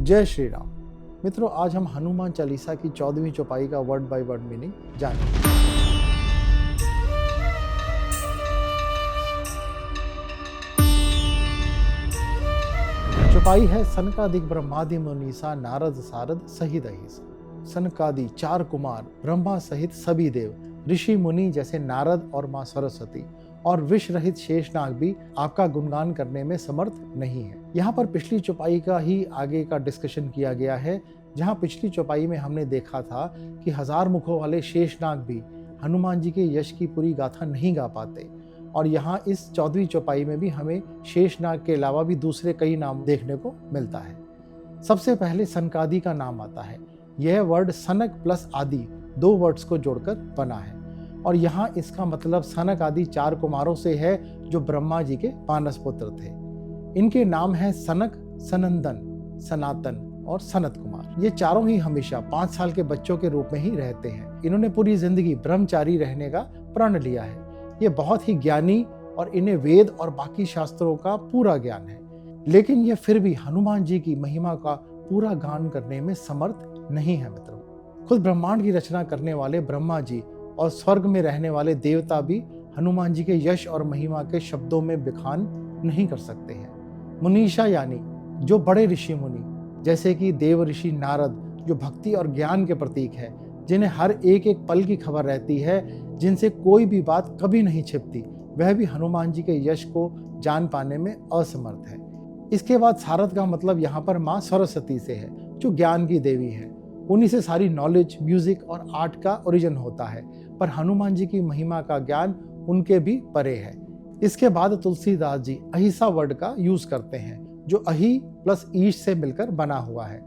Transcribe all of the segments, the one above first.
जय श्री राम। मित्रों, आज हम हनुमान चालीसा की 14वीं चौपाई का वर्ड बाय वर्ड मीनिंग जानेंगे। चौपाई है सनकादिक ब्रह्मादि मुनीसा नारद सारद सहित अहिसा। सनकादि 4 कुमार ब्रह्मा सहित सभी देव, ऋषि मुनि जैसे नारद और मां सरस्वती और विष रहित शेषनाग भी आपका गुणगान करने में समर्थ नहीं है। यहाँ पर पिछली चौपाई का ही आगे का डिस्कशन किया गया है, जहाँ पिछली चौपाई में हमने देखा था कि 1000 मुखों वाले शेषनाग भी हनुमान जी के यश की पूरी गाथा नहीं गा पाते, और यहाँ इस 14वीं चौपाई में भी हमें शेषनाग के अलावा भी दूसरे कई नाम देखने को मिलता है। सबसे पहले सनकादि का नाम आता है। यह वर्ड सनक प्लस आदि 2 वर्ड्स को जोड़कर बना है, और यहाँ इसका मतलब सनक आदि 4 कुमारों से है जो ब्रह्मा जी के मानस पुत्र थे। इनके नाम हैं सनक, सनंदन, सनातन और सनत कुमार। ये चारों ही हमेशा 5 साल के बच्चों के रूप में ही रहते हैं। इन्होंने पूरी जिंदगी ब्रह्मचारी रहने का प्रण लिया है। ये बहुत ही ज्ञानी और इन्हें वेद और बाकी शास्त्रों का पूरा ज्ञान है, लेकिन ये फिर भी हनुमान जी की महिमा का पूरा गान करने में समर्थ नहीं है। मित्रों, खुद ब्रह्मांड की रचना करने वाले ब्रह्मा जी और स्वर्ग में रहने वाले देवता भी हनुमान जी के यश और महिमा के शब्दों में बखान नहीं कर सकते हैं। मुनीषा यानी जो बड़े ऋषि मुनि जैसे कि देव ऋषि नारद, जो भक्ति और ज्ञान के प्रतीक है, जिन्हें हर एक एक पल की खबर रहती है, जिनसे कोई भी बात कभी नहीं छिपती, वह भी हनुमान जी के यश को जान पाने में असमर्थ है। इसके बाद सारद का मतलब यहाँ पर माँ सरस्वती से है, जो ज्ञान की देवी है। उन्हीं से सारी नॉलेज, म्यूजिक और आर्ट का ओरिजिन होता है, पर हनुमान जी की महिमा का ज्ञान उनके भी परे है। इसके बाद तुलसीदास जी अहिसा वर्ड का यूज करते हैं, जो अहि प्लस ईश से मिलकर बना हुआ है।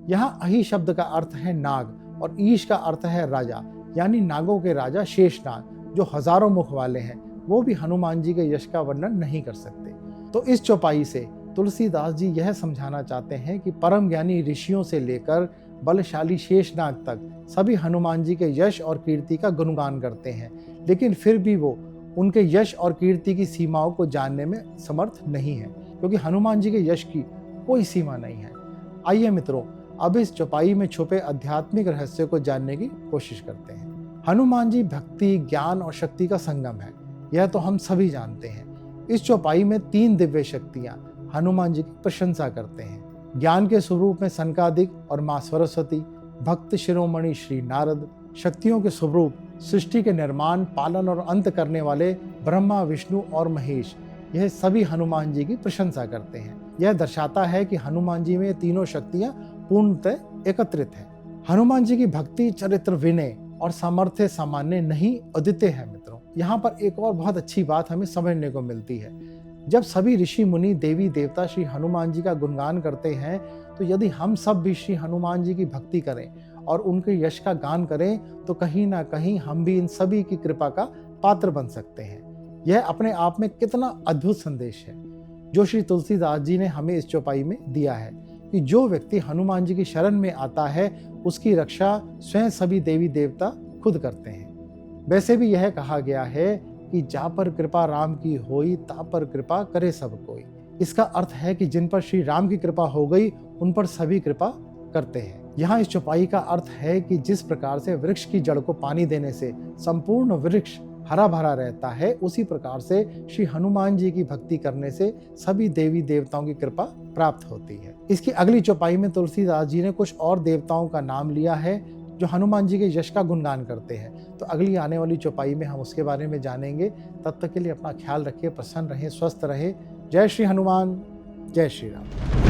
यहाँ अहि शब्द का अर्थ है नाग और ईश का अर्थ है राजा, यानी नागों के राजा शेषनाग, जो हजारों मुख वाले हैं। वो भी हनुमान जी के यश का वर्णन नहीं कर सकते। तो इस चौपाई से तुलसीदास जी यह समझाना चाहते हैं कि परम ज्ञानी ऋषियों से लेकर बलशाली शेषनाग तक सभी हनुमान जी के यश और कीर्ति का गुणगान करते हैं, लेकिन फिर भी वो उनके यश और कीर्ति की सीमाओं को जानने में समर्थ नहीं है, क्योंकि हनुमान जी के यश की कोई सीमा नहीं है। आइए मित्रों, अब इस चौपाई में छुपे आध्यात्मिक रहस्य को जानने की कोशिश करते हैं। हनुमान जी भक्ति, ज्ञान और शक्ति का संगम है, यह तो हम सभी जानते हैं। इस चौपाई में 3 दिव्य शक्तियां हनुमान जी की प्रशंसा करते हैं। ज्ञान के स्वरूप में सनकादिक और मां सरस्वती, भक्त शिरोमणि श्री नारद, शक्तियों के स्वरूप सृष्टि के निर्माण, पालन और अंत करने वाले ब्रह्मा, विष्णु और महेश, यह सभी हनुमान जी की प्रशंसा करते हैं। यह दर्शाता है कि हनुमान जी में तीनों शक्तियां पूर्णतः एकत्रित हैं। हनुमान जी की भक्ति, चरित्र, विनय और सामर्थ्य सामान्य नहीं, अद्वितीय है। मित्रों, यहाँ पर एक और बहुत अच्छी बात हमें समझने को मिलती है। जब सभी ऋषि मुनि, देवी देवता श्री हनुमान जी का गुणगान करते हैं, तो यदि हम सब भी श्री हनुमान जी की भक्ति करें और उनके यश का गान करें, तो कहीं ना कहीं हम भी इन सभी की कृपा का पात्र बन सकते हैं। यह अपने आप में कितना अद्भुत संदेश है जो श्री तुलसीदास जी ने हमें इस चौपाई में दिया है, कि जो व्यक्ति हनुमान जी की शरण में आता है, उसकी रक्षा स्वयं सभी देवी देवता खुद करते हैं। वैसे भी यह कहा गया है कि जा पर कृपा राम की होई, ता पर कृपा करे सब कोई। इसका अर्थ है कि जिन पर श्री राम की कृपा हो गई, उन पर सभी कृपा करते हैं। यहाँ इस चौपाई का अर्थ है कि जिस प्रकार से वृक्ष की जड़ को पानी देने से संपूर्ण वृक्ष हरा भरा रहता है, उसी प्रकार से श्री हनुमान जी की भक्ति करने से सभी देवी देवताओं की कृपा प्राप्त होती है। इसकी अगली चौपाई में तुलसीदास जी ने कुछ और देवताओं का नाम लिया है जो हनुमान जी के यश का गुणगान करते हैं। तो अगली आने वाली चौपाई में हम उसके बारे में जानेंगे। तब तक के लिए अपना ख्याल रखिए, प्रसन्न रहें, स्वस्थ रहें। जय श्री हनुमान, जय श्री राम।